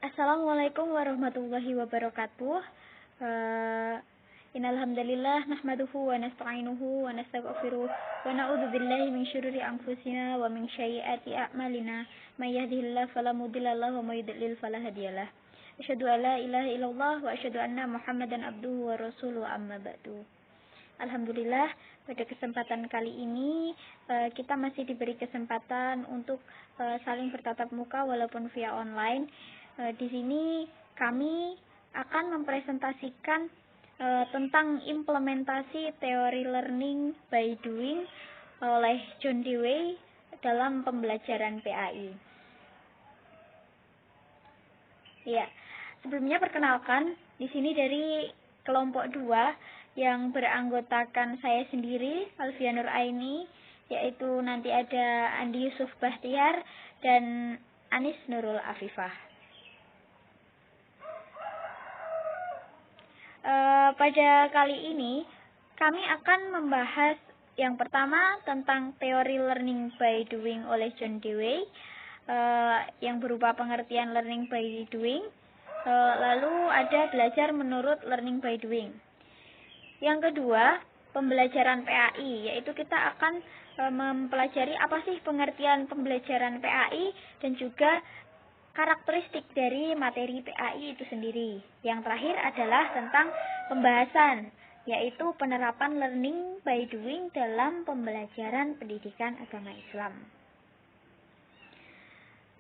Assalamualaikum warahmatullahi wabarakatuh. Innal hamdalillah nahmaduhu wa nasta'inuhu wa nastaghfiruh wa na'udzu billahi min syururi anfusina wa min sayyiati a'malina. May yahdihillahu fala mudilla lahu wa may yudlil fala hadiyalah. Asyhadu an la ilaha illallah wa asyhadu anna Muhammadan abduhu wa rasuluhu amma ba'du. Alhamdulillah, pada kesempatan kali ini kita masih diberi kesempatan untuk saling bertatap muka walaupun via online. Di sini kami akan mempresentasikan tentang implementasi teori learning by doing oleh John Dewey dalam pembelajaran PAI. Ya, sebelumnya perkenalkan, di sini dari kelompok 2 yang beranggotakan saya sendiri, Alfia Nur Aini, yaitu nanti ada Andi Yusuf Bahtiar dan Anis Nurul Afifah. Pada kali ini kami akan membahas yang pertama tentang teori learning by doing oleh John Dewey, yang berupa pengertian learning by doing, lalu ada belajar menurut learning by doing. Yang kedua, pembelajaran PAI, yaitu kita akan mempelajari apa sih pengertian pembelajaran PAI dan juga karakteristik dari materi PAI itu sendiri. Yang terakhir adalah tentang pembahasan, yaitu penerapan learning by doing dalam pembelajaran pendidikan agama Islam.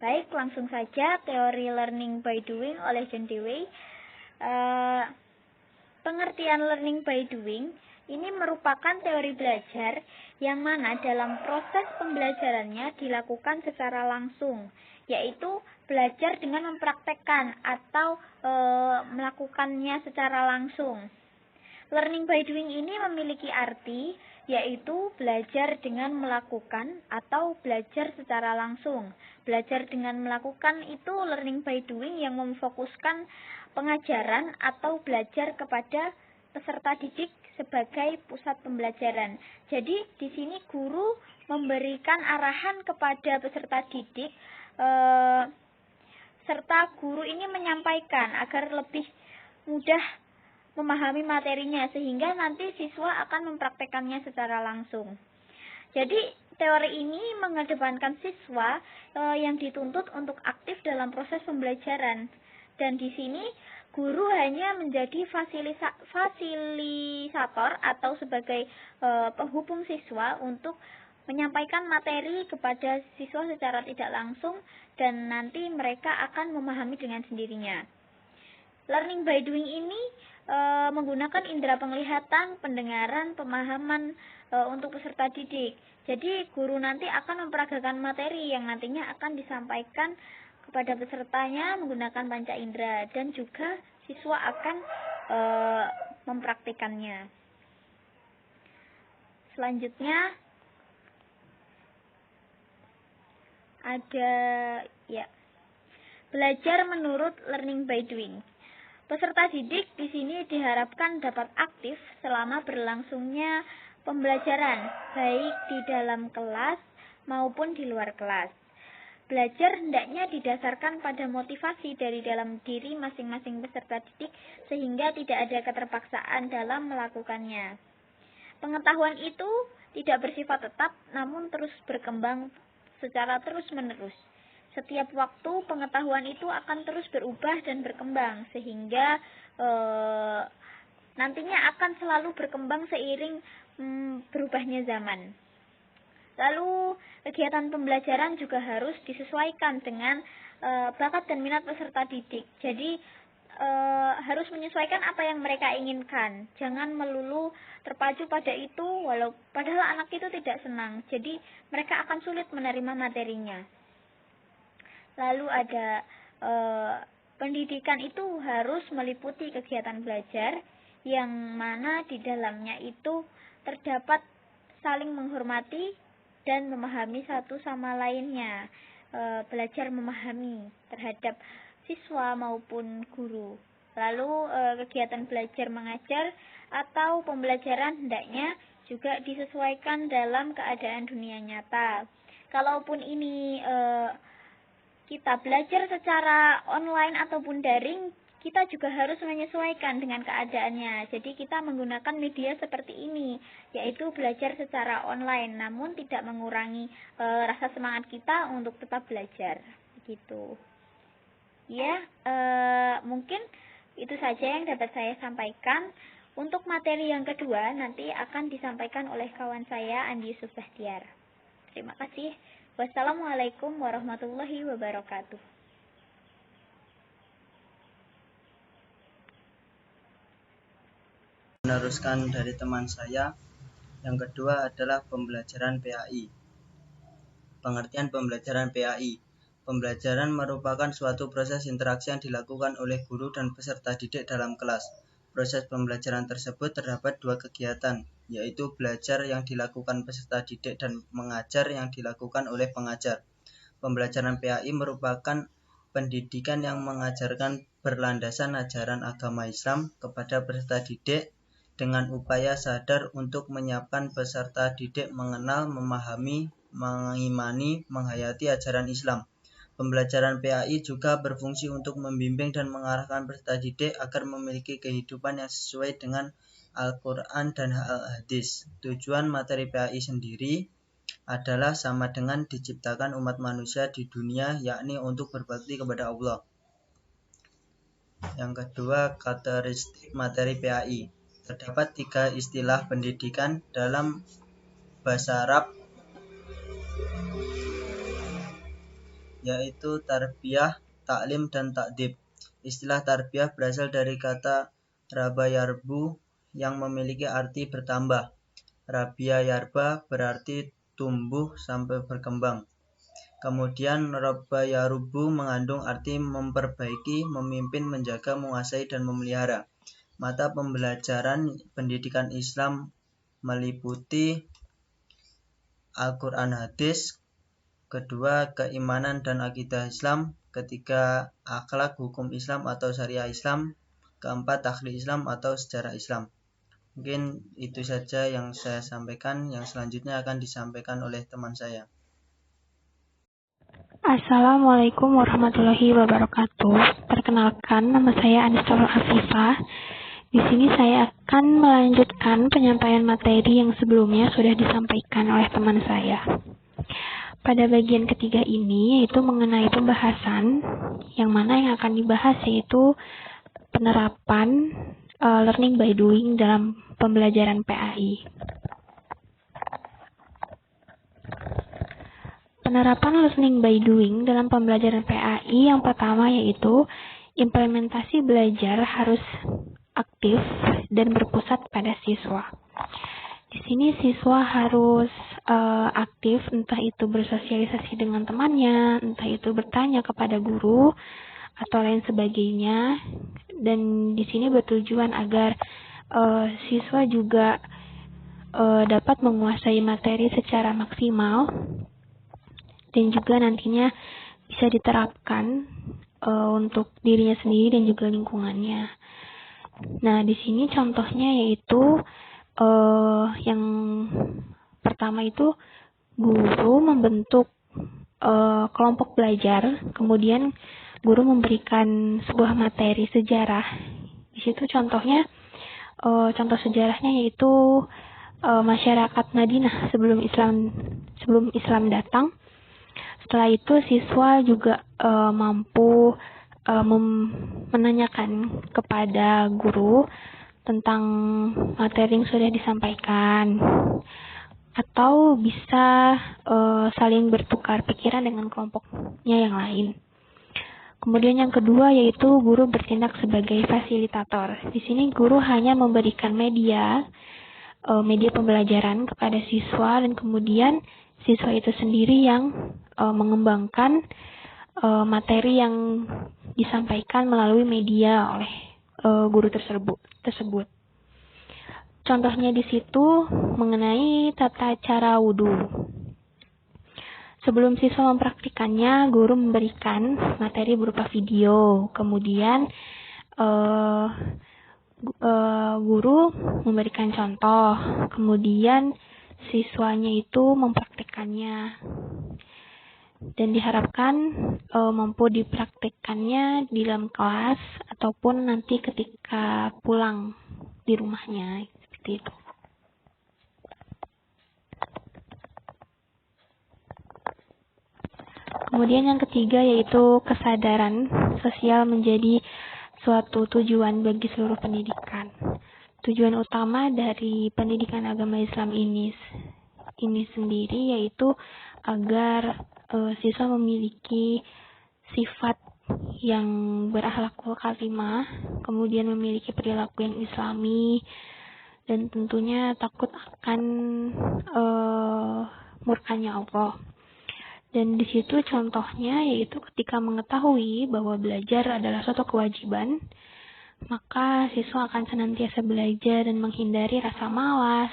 Baik, langsung saja teori learning by doing oleh John Dewey. Pengertian learning by doing ini merupakan teori belajar yang mana dalam proses pembelajarannya dilakukan secara langsung, yaitu belajar dengan mempraktekkan atau melakukannya secara langsung. Learning by doing ini memiliki arti, yaitu belajar dengan melakukan atau belajar secara langsung. Belajar dengan melakukan itu learning by doing yang memfokuskan pengajaran atau belajar kepada peserta didik sebagai pusat pembelajaran. Jadi di sini guru memberikan arahan kepada peserta didik, serta guru ini menyampaikan agar lebih mudah memahami materinya sehingga nanti siswa akan mempraktekannya secara langsung. Jadi teori ini mengedepankan siswa yang dituntut untuk aktif dalam proses pembelajaran, dan di sini guru hanya menjadi fasilitator atau sebagai penghubung siswa untuk menyampaikan materi kepada siswa secara tidak langsung, dan nanti mereka akan memahami dengan sendirinya. Learning by doing ini menggunakan indera penglihatan, pendengaran, pemahaman untuk peserta didik. Jadi guru nanti akan memperagakan materi yang nantinya akan disampaikan kepada pesertanya menggunakan panca indera, dan juga siswa akan mempraktikannya. Selanjutnya ada belajar menurut learning by doing. Peserta didik di sini diharapkan dapat aktif selama berlangsungnya pembelajaran, baik di dalam kelas maupun di luar kelas. Belajar hendaknya didasarkan pada motivasi dari dalam diri masing-masing peserta didik sehingga tidak ada keterpaksaan dalam melakukannya. Pengetahuan itu tidak bersifat tetap namun terus berkembang secara terus-menerus. Setiap waktu pengetahuan itu akan terus berubah dan berkembang sehingga nantinya akan selalu berkembang seiring berubahnya zaman. Lalu kegiatan pembelajaran juga harus disesuaikan dengan bakat dan minat peserta didik. Jadi harus menyesuaikan apa yang mereka inginkan. Jangan melulu terpacu pada itu, padahal anak itu tidak senang. Jadi mereka akan sulit menerima materinya. Lalu ada pendidikan itu harus meliputi kegiatan belajar yang mana di dalamnya itu terdapat saling menghormati dan memahami satu sama lainnya, belajar memahami terhadap siswa maupun guru. Lalu kegiatan belajar mengajar atau pembelajaran hendaknya juga disesuaikan dalam keadaan dunia nyata. Kalaupun ini kita belajar secara online ataupun daring, kita juga harus menyesuaikan dengan keadaannya. Jadi kita menggunakan media seperti ini, yaitu belajar secara online, namun tidak mengurangi rasa semangat kita untuk tetap belajar. Begitu. Ya, mungkin itu saja yang dapat saya sampaikan. Untuk materi yang kedua nanti akan disampaikan oleh kawan saya Andi Yusuf Bahtiar. Terima kasih. Wassalamualaikum warahmatullahi wabarakatuh. Meneruskan dari teman saya. Yang kedua adalah pembelajaran PAI. Pengertian pembelajaran PAI. Pembelajaran merupakan suatu proses interaksi yang dilakukan oleh guru dan peserta didik dalam kelas. Proses pembelajaran tersebut terdapat dua kegiatan, yaitu belajar yang dilakukan peserta didik dan mengajar yang dilakukan oleh pengajar. Pembelajaran PAI merupakan pendidikan yang mengajarkan berlandasan ajaran agama Islam kepada peserta didik dengan upaya sadar untuk menyiapkan peserta didik mengenal, memahami, mengimani, menghayati ajaran Islam. Pembelajaran PAI juga berfungsi untuk membimbing dan mengarahkan peserta didik agar memiliki kehidupan yang sesuai dengan Al-Quran dan Hadis. Tujuan materi PAI sendiri adalah sama dengan diciptakan umat manusia di dunia, yakni untuk berbakti kepada Allah. Yang kedua, karakteristik materi PAI. Terdapat tiga istilah pendidikan dalam bahasa Arab, yaitu tarbiyah, taklim, dan takdib. Istilah tarbiyah berasal dari kata raba yarbu yang memiliki arti bertambah. Rabia yarba berarti tumbuh sampai berkembang. Kemudian raba yarubu mengandung arti memperbaiki, memimpin, menjaga, menguasai, dan memelihara. Mata pembelajaran pendidikan Islam meliputi Al-Quran Hadis, kedua keimanan dan akidah Islam, ketiga akhlak hukum Islam atau syariah Islam, keempat tahlil Islam atau sejarah Islam. Mungkin itu saja yang saya sampaikan. Yang selanjutnya akan disampaikan oleh teman saya. Assalamualaikum warahmatullahi wabarakatuh. Perkenalkan, nama saya Anistul Afifah. Di sini saya akan melanjutkan penyampaian materi yang sebelumnya sudah disampaikan oleh teman saya. Pada bagian ketiga ini yaitu mengenai pembahasan, yang mana yang akan dibahas yaitu penerapan learning by doing dalam pembelajaran PAI. Penerapan learning by doing dalam pembelajaran PAI yang pertama yaitu implementasi belajar harus aktif dan berpusat pada siswa. Di sini siswa harus aktif, entah itu bersosialisasi dengan temannya, entah itu bertanya kepada guru atau lain sebagainya. Dan di sini bertujuan agar siswa juga dapat menguasai materi secara maksimal dan juga nantinya bisa diterapkan untuk dirinya sendiri dan juga lingkungannya. Nah, di sini contohnya yaitu yang pertama itu guru membentuk kelompok belajar, kemudian guru memberikan sebuah materi sejarah. Di situ contohnya, contoh sejarahnya yaitu masyarakat Madinah sebelum Islam datang. Setelah itu siswa juga mampu menanyakan kepada guru tentang materi yang sudah disampaikan, atau bisa saling bertukar pikiran dengan kelompoknya yang lain. Kemudian yang kedua yaitu guru bertindak sebagai fasilitator. Di sini guru hanya memberikan media pembelajaran kepada siswa, dan kemudian siswa itu sendiri yang mengembangkan materi yang disampaikan melalui media oleh guru tersebut. Contohnya di situ mengenai tata cara wudhu. Sebelum siswa mempraktikannya, guru memberikan materi berupa video. Kemudian guru memberikan contoh. Kemudian siswanya itu mempraktikannya. dan diharapkan mampu dipraktikkannya di dalam kelas ataupun nanti ketika pulang di rumahnya, seperti itu. Kemudian yang ketiga yaitu kesadaran sosial menjadi suatu tujuan bagi seluruh pendidikan. Tujuan utama dari pendidikan agama Islam ini sendiri yaitu agar siswa memiliki sifat yang berakhlakul karimah, kemudian memiliki perilaku yang islami, dan tentunya takut akan murkanya Allah. Dan di situ contohnya yaitu ketika mengetahui bahwa belajar adalah suatu kewajiban, maka siswa akan senantiasa belajar dan menghindari rasa malas,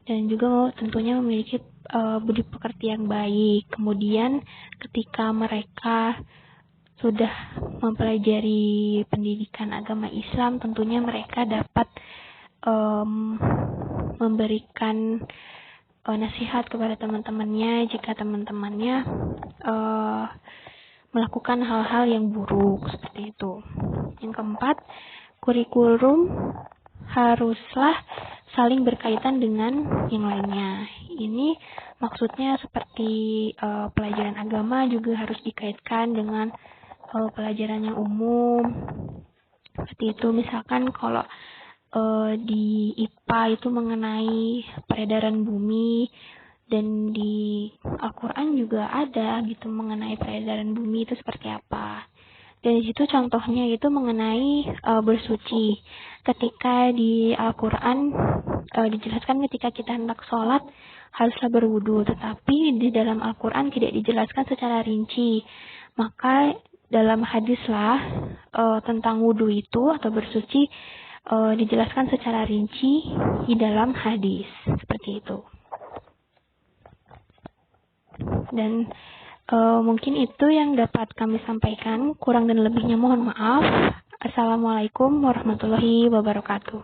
dan juga tentunya memiliki budi pekerti yang baik. Kemudian ketika mereka sudah mempelajari pendidikan agama Islam, tentunya mereka dapat memberikan nasihat kepada teman-temannya jika teman-temannya melakukan hal-hal yang buruk, seperti itu. Yang keempat, kurikulum haruslah saling berkaitan dengan yang lainnya. Ini maksudnya seperti pelajaran agama juga harus dikaitkan dengan pelajaran yang umum. Seperti itu, misalkan kalau di IPA itu mengenai peredaran bumi, dan di Al-Quran juga ada gitu mengenai peredaran bumi itu seperti apa. Dan di situ contohnya itu mengenai bersuci. Ketika di Al-Quran dijelaskan ketika kita hendak sholat haruslah berwudu, tetapi di dalam Al-Quran tidak dijelaskan secara rinci. Maka dalam hadislah tentang wudu itu atau bersuci dijelaskan secara rinci di dalam hadis, seperti itu. Dan mungkin itu yang dapat kami sampaikan. Kurang dan lebihnya mohon maaf. Assalamualaikum warahmatullahi wabarakatuh.